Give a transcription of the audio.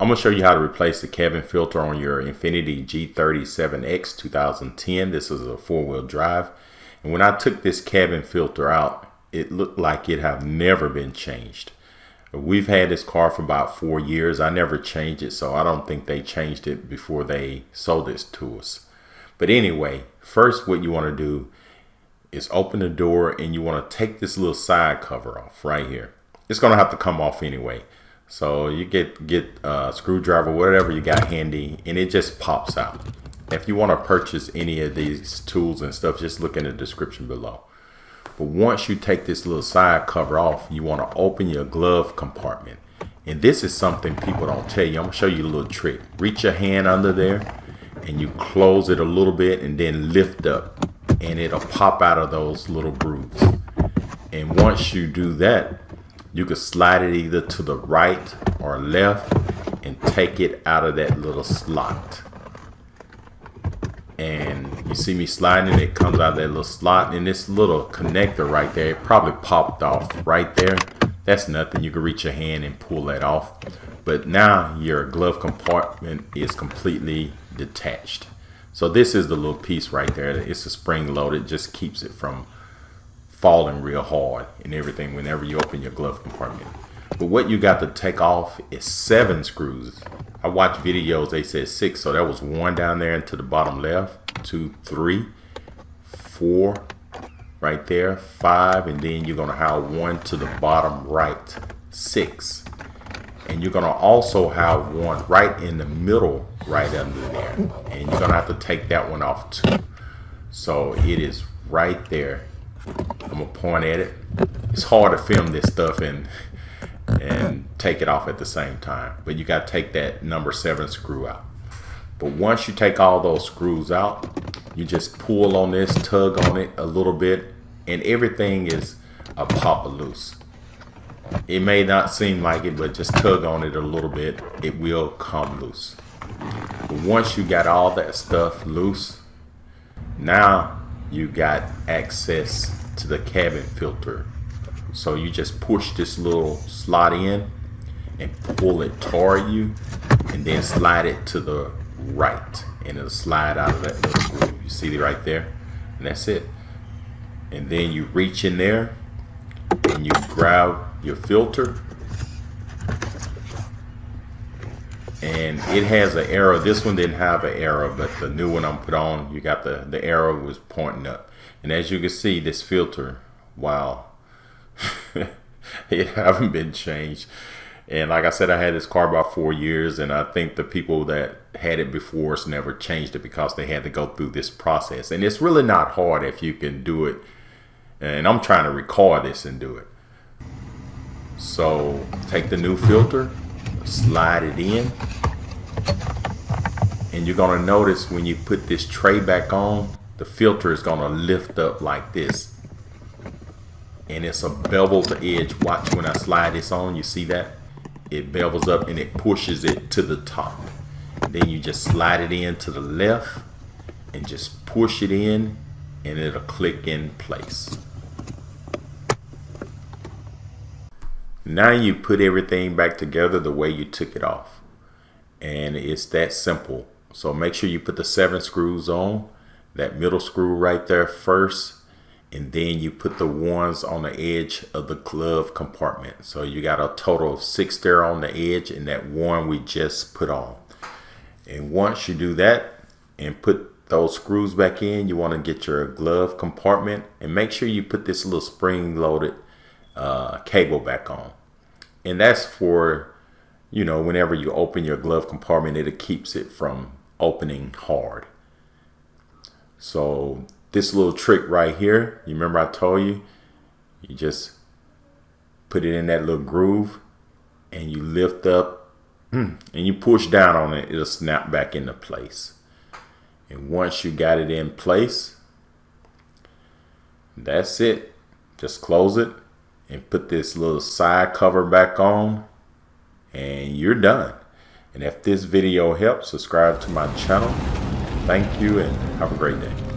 I'm going to show you how to replace the cabin filter on your Infiniti G37X 2010. This is a 4-wheel drive. And when I took this cabin filter out, it looked like it had never been changed. We've had this car for about 4 years. I never changed it, so I don't think they changed it before they sold this to us. But anyway, first what you want to do is open the door, and you want to take this little side cover off right here. It's going to have to come off anyway. So you get a screwdriver, whatever you got handy, and it just pops out. If you want to purchase any of these tools and stuff, just look in the description below. But once you take this little side cover off, you want to open your glove compartment. And this is something people don't tell you. I'm going to show you a little trick. Reach your hand under there and you close it a little bit and then lift up, and it'll pop out of those little grooves. And once you do that, you can slide it either to the right or left and take it out of that little slot. And you see me sliding, it comes out of that little slot, and this little connector right there, it probably popped off right there. That's nothing. You can reach your hand and pull that off. But now your glove compartment is completely detached. So this is the little piece right there. It's a spring loaded, just keeps it from falling real hard and everything whenever you open your glove compartment. But what you got to take off is 7 screws. I watched videos, they said 6, so that was 1 down there into the bottom left, 2, 3, 4 right there, 5, and then you're gonna have 1 to the bottom right, 6. And you're gonna also have 1 right in the middle, right under there, and you're gonna have to take that one off too. So it is right there. I'm gonna point at it. It's hard to film this stuff and take it off at the same time, but you got to take that number 7 screw out. But once you take all those screws out, you just pull on this, tug on it a little bit, and everything is a pop loose. It may not seem like it, but just tug on it a little bit, it will come loose. But once you got all that stuff loose, now you got access to the cabin filter. So you just push this little slot in and pull it toward you, and then slide it to the right, and it'll slide out of that little groove. You see it right there, and that's it. And then you reach in there and you grab your filter, and it has an arrow. This one didn't have an arrow, but the new one I'm put on, you got the arrow was pointing up. And as you can see, this filter, wow, it haven't been changed. And like I said, I had this car about 4 years, and I think the people that had it before us never changed it because they had to go through this process. And it's really not hard if you can do it. And I'm trying to record this and do it. So take the new filter, slide it in, and you're gonna notice when you put this tray back on, the filter is gonna lift up like this, and it's a beveled edge. Watch when I slide this on, you see that? It bevels up and it pushes it to the top. Then you just slide it in to the left and just push it in, and it'll click in place. Now you put everything back together the way you took it off, and it's that simple. So make sure you put the 7 screws on, that middle screw right there first, and then you put the ones on the edge of the glove compartment. So you got a total of 6 there on the edge, and that one we just put on. And once you do that and put those screws back in, you want to get your glove compartment, and make sure you put this little spring loaded cable back on. And that's for, you know, whenever you open your glove compartment, it keeps it from opening hard. So this little trick right here, you remember I told you, you just put it in that little groove and you lift up and you push down on it, it'll snap back into place. And once you got it in place, that's it. Just close it and put this little side cover back on, and you're done. And if this video helps, subscribe to my channel. Thank you and have a great day.